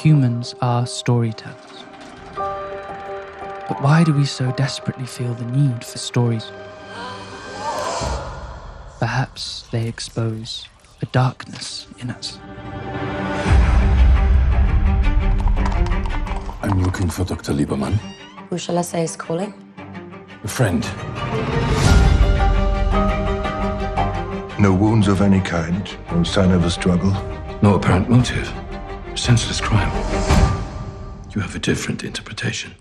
Humans are storytellers. But why do we so desperately feel the need for stories? Perhaps they expose a darkness in us. I'm looking for Dr. Lieberman. Who shall I say is calling? A friend. No wounds of any kind? No sign of a struggle? No apparent motive. Senseless crime. You have a different interpretation.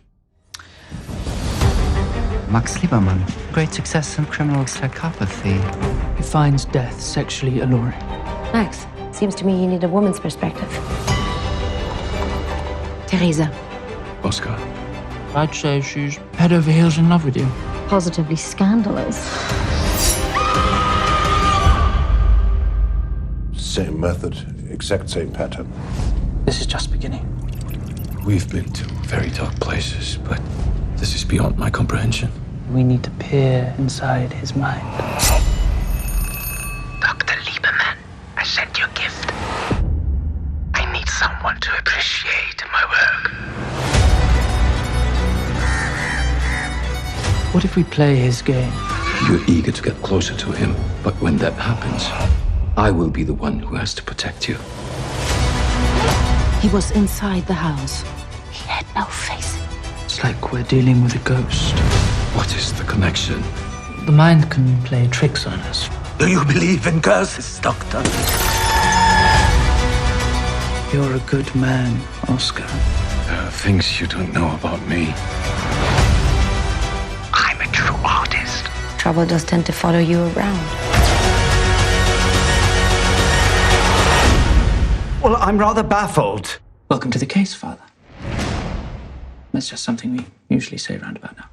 Max Lieberman, great success in criminal psychopathy. He finds death sexually alluring. Max, seems to me you need a woman's perspective. Teresa. Oscar. I'd say she's head over heels in love with you. Positively scandalous. Same method, exact same pattern. This is just beginning. We've been to very dark places, but this is beyond my comprehension. We need to peer inside his mind. Dr. Lieberman, I sent you a gift. I need someone to appreciate my work. What if we play his game? You're eager to get closer to him, but when that happens, I will be the one who has to protect you. He was inside the house. He had no face. It's like we're dealing with a ghost. What is the connection? The mind can play tricks on us. Do you believe in curses, Doctor? You're a good man, Oscar. There are things you don't know about me. I'm a true artist. Trouble does tend to follow you around. Well, I'm rather baffled. Welcome to the case, Father. That's just something we usually say round about now.